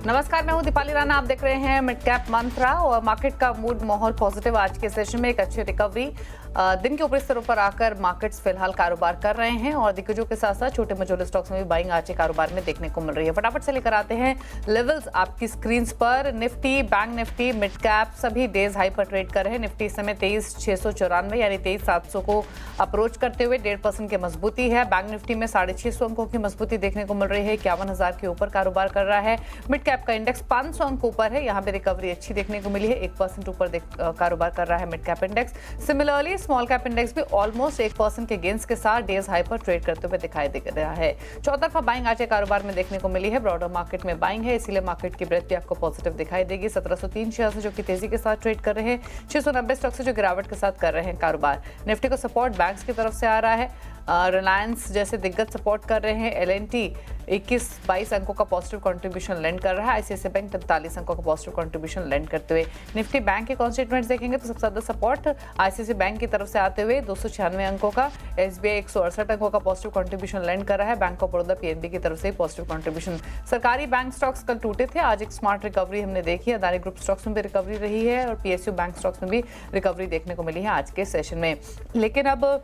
नमस्कार, मैं हूं दीपाली राणा। आप देख रहे हैं मिड कैप मंत्रा और मार्केट का मूड माहौल पॉजिटिव। आज के सेशन में एक अच्छी रिकवरी दिन के ऊपरी स्तरों पर आकर मार्केट्स फिलहाल कारोबार कर रहे हैं और दिग्गजों के साथ साथ छोटे मझोले स्टॉक्स में भी बाइंग आज के कारोबार में देखने को मिल रही है। फटाफट से लेकर आते हैं लेवल्स आपकी स्क्रीन पर। Nifty, bank Nifty, mid cap सभी डेज हाई पर ट्रेड कर रहे हैं। निफ्टी इस समय 23,694 यानी 23,700 को अप्रोच करते हुए 1.5% की मजबूती है। बैंक निफ्टी में 650 अंकों की मजबूती देखने को मिल रही है, 51,000 के ऊपर कारोबार कर रहा है। मिड कैप का इंडेक्स 500 अंक ऊपर है, यहाँ पे रिकवरी अच्छी देखने को मिली है, 1% ऊपर कारोबार कर रहा है mid cap index. Similarly small cap index भी ऑलमोस्ट 1% के गेंस के साथ डेज हाई पर ट्रेड करते हुए दिखाई दे रहा है। चौतरफा बाइंग आज के कारोबार में देखने को मिली है। ब्रॉडर मार्केट में बाइंग है, इसीलिए मार्केट की ब्रेथ भी आपको पॉजिटिव दिखाई देगी। 1703 शेयर जो कि तेजी के साथ ट्रेड कर रहे हैं, 690 स्टॉक से जो गिरावट के साथ कर रहे हैं कारोबार। निफ्टी को सपोर्ट बैंक्स की तरफ से आ रहा है, रिलायंस जैसे दिग्गज सपोर्ट कर रहे हैं। एल&टी 21-22 अंकों का पॉजिटिव कंट्रीब्यूशन लैंड कर रहा है। आईसीआईसीआई बैंक 43 अंकों का पॉजिटिव कंट्रीब्यूशन लैंड करते हुए। निफ्टी बैंक के कॉन्स्टिट्यूएंट्स देखेंगे तो सबसे ज्यादा सपोर्ट आईसीआईसीआई बैंक की तरफ से आते हुए 296 अंकों का, एसबीआई 168 अंकों का पॉजिटिव कंट्रीब्यूशन लैंड कर रहा है। बैंक ऑफ बड़ौदा पीएनबी की तरफ से पॉजिटिव कंट्रीब्यूशन। सरकारी बैंक स्टॉक्स कल टूटे थे, आज एक स्मार्ट रिकवरी हमने देखी है। अदानी ग्रुप स्टॉक्स में भी रिकवरी रही है और पीएसयू बैंक स्टॉक्स में भी रिकवरी देखने को मिली है आज के सेशन में। लेकिन अब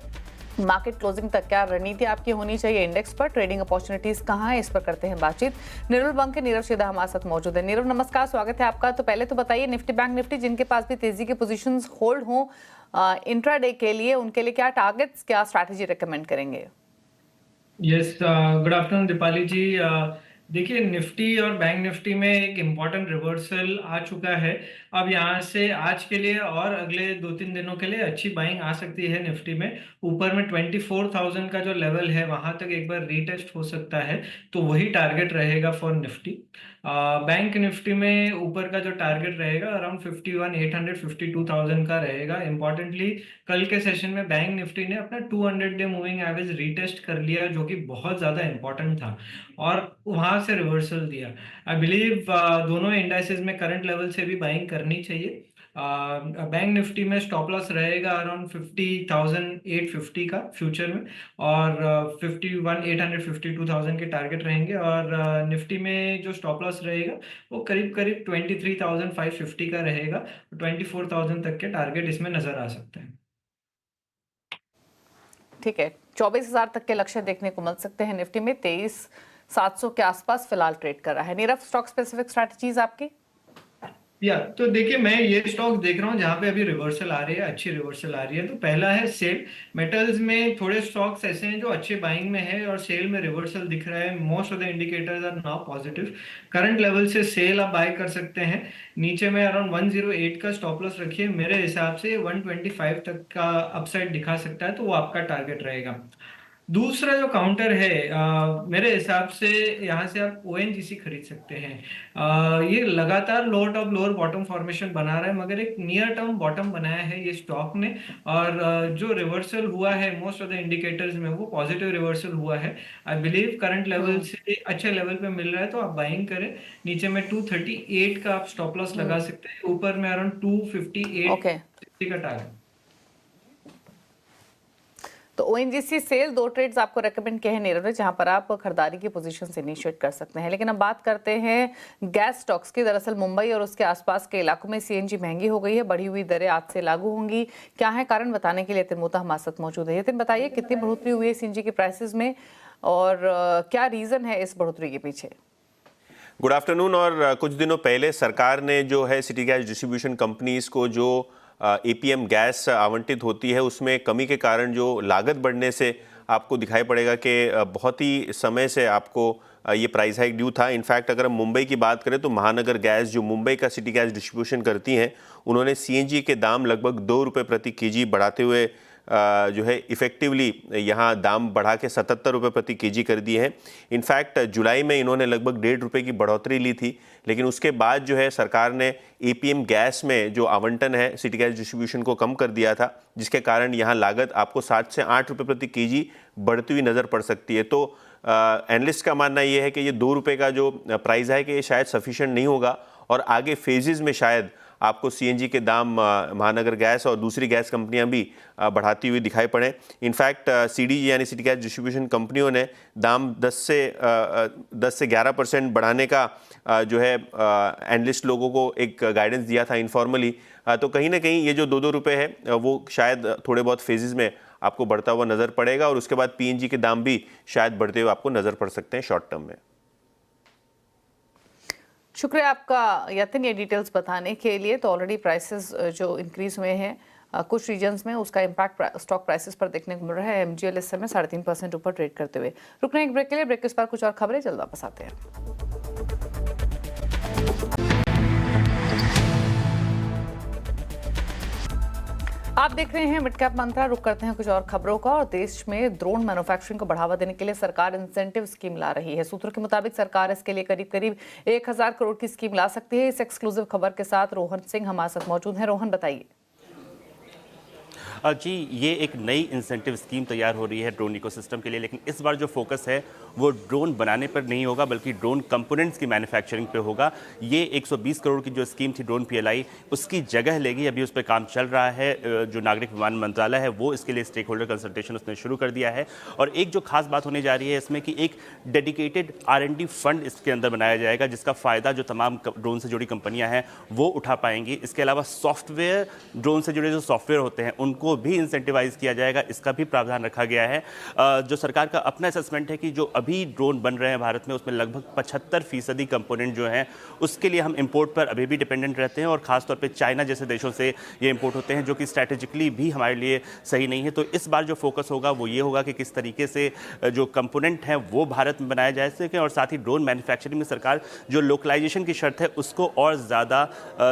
मार्केट क्लोजिंग तक क्या रणनीति आपकी होनी चाहिए इंडेक्स पर, ट्रेडिंग अपॉर्चुनिटीज कहाँ है, इस पर करते हैं बातचीत। निर्मल बैंक के नीरव सीधा हमारे साथ मौजूद है। नीरव नमस्कार, स्वागत है आपका। तो पहले तो बताइए, निफ्टी बैंक निफ्टी जिनके पास भी तेजी के पोजीशंस होल्ड हों इंट्राडे के लिए, उनके लिए क्या टारगेट्स, क्या स्ट्रैटेजी रिकमेंड करेंगे? यस, गुड आफ्टरनून दीपाली जी। देखिए, निफ्टी और बैंक निफ्टी में एक इम्पॉर्टेंट रिवर्सल आ चुका है। अब यहाँ से आज के लिए और अगले 2-3 दिनों के लिए अच्छी बाइंग आ सकती है निफ्टी में। ऊपर में 24,000 का जो लेवल है वहां तक एक बार रीटेस्ट हो सकता है, तो वही टारगेट रहेगा फॉर निफ्टी। बैंक निफ्टी में ऊपर का जो टारगेट रहेगा अराउंड 51,800 52,000 का रहेगा। इंपॉर्टेंटली कल के सेशन में बैंक निफ्टी ने अपना 200 डे मूविंग एवरेज रीटेस्ट कर लिया, जो कि बहुत ज्यादा इंपॉर्टेंट था, और वहां से रिवर्सल दिया। आई बिलीव दोनों इंडाइसेस में करंट लेवल से भी बाइंग करनी चाहिए। बैंक निफ्टी में स्टॉप लॉस रहेगा अराउंड 50,850 का फ्यूचर में, और 51,800 52,000 के टारगेट रहेंगे। और निफ्टी में जो स्टॉप लॉस रहेगा वो करीब करीब 23,550 का रहेगा। 24,000 तक के टारगेट इसमें नजर आ सकते हैं। ठीक है, 24,000 तक के लक्ष्य देखने को मिल सकते हैं। निफ्टी में 23,700 के आसपास फिलहाल ट्रेड कर रहा है। नीरव, स्टॉक स्पेसिफिक स्ट्रैटेजीज आपकी? तो देखिए, मैं ये स्टॉक देख रहा हूँ जहाँ पे अभी रिवर्सल आ रही है, अच्छी रिवर्सल आ रही है। तो पहला है सेल। मेटल्स में थोड़े स्टॉक्स ऐसे हैं जो अच्छे बाइंग में है और सेल में रिवर्सल दिख रहा है। Most of the indicators are now positive. Current level से सेल आप बाय कर सकते हैं। नीचे में अराउंड 108 का स्टॉप लॉस रखिए। मेरे हिसाब से 125 तक का अपसाइड दिखा सकता है, तो वो आपका टारगेट रहेगा। दूसरा जो काउंटर है, मेरे हिसाब से यहाँ से आप ओएनजीसी खरीद सकते हैं। ये लगातार lower top lower bottom formation बना रहा है, मगर एक नियर टर्म बॉटम बनाया है ये स्टॉक ने। और जो रिवर्सल हुआ है मोस्ट ऑफ द इंडिकेटर्स में वो पॉजिटिव रिवर्सल हुआ है। आई बिलीव करंट लेवल से अच्छे लेवल पे मिल रहा है, तो आप बाइंग करें। नीचे में 238 का आप स्टॉप लॉस लगा सकते हैं, ऊपर में अराउंड 258 का टारगेट। तो ओएनजीसी सेल 2 ट्रेड्स आपको रेकमेंड किए हैं नीरव ने, जहां पर आप खरीदारी की पोजीशन से इनिशिएट कर सकते हैं। लेकिन अब बात करते हैं गैस स्टॉक्स की। दरअसल मुंबई और उसके आसपास के इलाकों में सीएनजी महंगी हो गई है, बढ़ी हुई दरें आज से लागू होंगी। क्या है कारण, बताने के लिए यतिन मोहता हमारे साथ मौजूद है। यतिन, बताइए कितनी बढ़ोतरी हुई है सीएनजी के प्राइसेस में और क्या रीजन है इस बढ़ोतरी के पीछे? Good afternoon. और कुछ दिनों पहले सरकार ने जो है सिटी गैस डिस्ट्रीब्यूशन कंपनीज को जो एपीएम गैस आवंटित होती है उसमें कमी के कारण जो लागत बढ़ने से आपको दिखाई पड़ेगा कि बहुत ही समय से आपको ये प्राइस हाइक ड्यू था। इनफैक्ट अगर हम मुंबई की बात करें तो महानगर गैस जो मुंबई का सिटी गैस डिस्ट्रीब्यूशन करती हैं, उन्होंने सीएनजी के दाम लगभग 2 रुपये प्रति केजी बढ़ाते हुए जो है इफ़ेक्टिवली यहाँ दाम बढ़ा के 77 रुपये प्रति केजी कर दिए हैं। इनफैक्ट जुलाई में इन्होंने लगभग 1.5 रुपये की बढ़ोतरी ली थी, लेकिन उसके बाद जो है सरकार ने एपीएम गैस में जो आवंटन है सिटी गैस डिस्ट्रीब्यूशन को कम कर दिया था, जिसके कारण यहाँ लागत आपको 7 से 8 रुपये प्रति केजी बढ़ती हुई नज़र पड़ सकती है। तो एनालिस्ट का मानना ये है कि ये 2 रुपये का जो प्राइस है कि ये शायद सफिशिएंट नहीं होगा और आगे फेजेस में शायद आपको सीएनजी के दाम महानगर गैस और दूसरी गैस कंपनियां भी बढ़ाती हुई दिखाई पड़े। इनफैक्ट सीडीजी यानी सिटी गैस डिस्ट्रीब्यूशन कंपनियों ने दाम 10 से 11% बढ़ाने का जो है एनालिस्ट लोगों को एक गाइडेंस दिया था इनफॉर्मली। तो कहीं ना कहीं ये जो 2-2 रुपये है वो शायद थोड़े बहुत फेजेस में आपको बढ़ता हुआ नजर पड़ेगा और उसके बाद पीएनजी के दाम भी शायद बढ़ते हुए आपको नजर पड़ सकते हैं शॉर्ट टर्म में। शुक्रिया आपका यतिन ये डिटेल्स बताने के लिए। तो ऑलरेडी प्राइसेस जो इंक्रीज हुए हैं कुछ रीजन्स में, उसका इम्पैक्ट स्टॉक प्राइसेस पर देखने को मिल रहा है। एमजीएल इस समय 3.5% ऊपर ट्रेड करते हुए। रुकने एक ब्रेक के लिए, ब्रेक के इस पर कुछ और खबरें जल्द वापस आते हैं। आप देख रहे हैं मिड कैप मंत्रा। रुक करते हैं कुछ और खबरों का। और देश में ड्रोन मैन्युफैक्चरिंग को बढ़ावा देने के लिए सरकार इंसेंटिव स्कीम ला रही है। सूत्रों के मुताबिक सरकार इसके लिए करीब 1000 करोड़ की स्कीम ला सकती है। इस एक्सक्लूसिव खबर के साथ रोहन सिंह हमारे साथ मौजूद हैं। रोहन, बताइए। जी, ये एक नई इंसेंटिव स्कीम तैयार हो रही है ड्रोन इकोसिस्टम के लिए, लेकिन इस बार जो फोकस है वो ड्रोन बनाने पर नहीं होगा बल्कि ड्रोन कंपोनेंट्स की मैन्युफैक्चरिंग पे होगा। ये 120 करोड़ की जो स्कीम थी ड्रोन पीएलआई, उसकी जगह लेगी। अभी उस पर काम चल रहा है। जो नागरिक विमान मंत्रालय है वो इसके लिए स्टेक होल्डर कंसल्टेशन उसने शुरू कर दिया है। और एक जो खास बात होने जा रही है इसमें कि एक डेडिकेटेड R&D फंड इसके अंदर बनाया जाएगा जिसका फ़ायदा जो तमाम ड्रोन से जुड़ी कंपनियाँ हैं वो उठा पाएंगी। इसके अलावा सॉफ्टवेयर, ड्रोन से जुड़े जो सॉफ्टवेयर होते हैं उनको भी इंसेंटिवाइज किया जाएगा, इसका भी प्रावधान रखा गया है। जो सरकार का अपना असेसमेंट है कि जो अभी ड्रोन बन रहे हैं भारत में उसमें लगभग 75% कंपोनेंट जो हैं उसके लिए हम इंपोर्ट पर अभी भी डिपेंडेंट रहते हैं और खासतौर पे चाइना जैसे देशों से ये इंपोर्ट होते हैं जो कि स्ट्रैटेजिकली भी हमारे लिए सही नहीं है। तो इस बार जो फोकस होगा वो ये होगा कि किस तरीके से जो कंपोनेंट हैं वो भारत में बनाया जा सके और साथ ही ड्रोन मैन्युफैक्चरिंग में सरकार जो लोकलाइजेशन की शर्त है उसको और ज़्यादा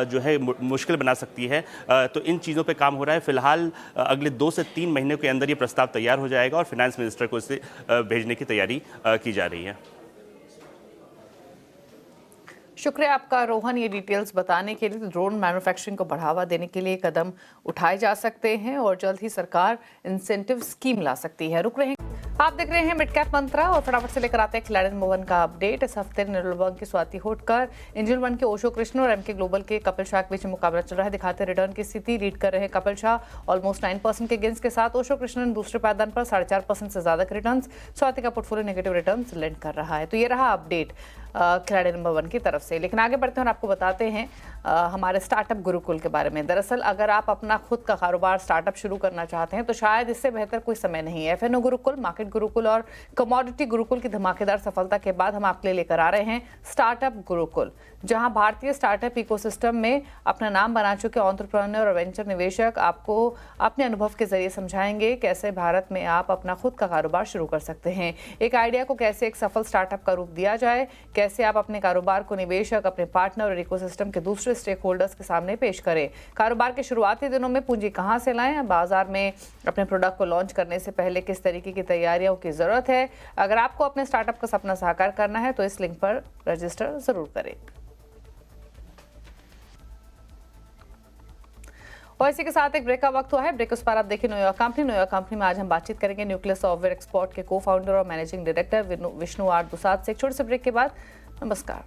जो है मुश्किल बना सकती है। तो इन चीज़ों पर काम हो रहा है। फिलहाल अगले 2 से 3 महीने के अंदर ये प्रस्ताव तैयार हो जाएगा और फाइनेंस मिनिस्टर को इसे भेजने की तैयारी की जा रही है। शुक्रिया आपका रोहन ये डिटेल्स बताने के लिए। ड्रोन मैन्युफैक्चरिंग को बढ़ावा देने के लिए कदम उठाए जा सकते हैं और जल्द ही सरकार इंसेंटिव स्कीम ला सकती है। रुक रहे हैं, आप देख रहे हैं मिड कैप मंत्रा और फटाफट से लेकर आते हैं खिलाड़ी नंबर 1 का अपडेट। इस हफ्ते निर्मल बंग की स्वाति होटकर, इंजन 1 के ओशो कृष्ण और एमके ग्लोबल के कपिल शाह के बीच मुकाबला चल रहा है। दिखाते रिटर्न की स्थिति, लीड कर रहे हैं कपिल शाह ऑलमोस्ट 9% के गेंस के साथ। ओशो कृष्ण ने दूसरे पायदान पर 4.5% से ज्यादा के रिटर्न। स्वाति का पोर्टफोलियो नेगेटिव रिटर्न लेंड कर रहा है। तो ये रहा अपडेट खिलाड़ी नंबर 1 की तरफ से। लेकिन आगे बढ़ते हैं और आपको बताते हैं हमारे स्टार्टअप गुरुकुल के बारे में। दरअसल अगर आप अपना खुद का कारोबार स्टार्टअप शुरू करना चाहते हैं तो शायद इससे बेहतर कोई समय नहीं है। एफएनओ गुरुकुल, मार्केट गुरुकुल और कमोडिटी गुरुकुल की धमाकेदार सफलता के बाद हम आपके लिए लेकर आ रहे हैं स्टार्टअप गुरुकुल, जहां भारतीय स्टार्टअप इकोसिस्टम में अपना नाम बना चुके एंटरप्रेन्योर और वेंचर निवेशक आपको अपने अनुभव के जरिए समझाएंगे कैसे भारत में आप अपना खुद का कारोबार शुरू कर सकते हैं। एक आइडिया को कैसे एक सफल स्टार्टअप का रूप दिया जाए, कैसे आप अपने कारोबार को निवेशक, अपने पार्टनर और इकोसिस्टम के दूसरे स्टेक होल्डर्स के सामने पेश करें। कारोबार के शुरुआती दिनों में पूंजी कहां से लाएं, बाजार में अपने प्रोडक्ट को लॉन्च करने से पहले किस तरीके की तैयारियों की जरूरत है। अगर आपको अपने स्टार्टअप का सपना साकार करना है तो इस लिंक पर रजिस्टर जरूर करें। और इसी के साथ एक ब्रेक का वक्त हुआ है। ब्रेक उस पर आप देखिए न्यूयॉर्क कंपनी। न्यूयॉर्क कंपनी में आज हम बातचीत करेंगे न्यूक्लियस सॉफ्टवेयर एक्सपोर्ट के को फाउंडर और managing director Vishnu are Dusad से। एक छोटे से ब्रेक के बाद नमस्कार।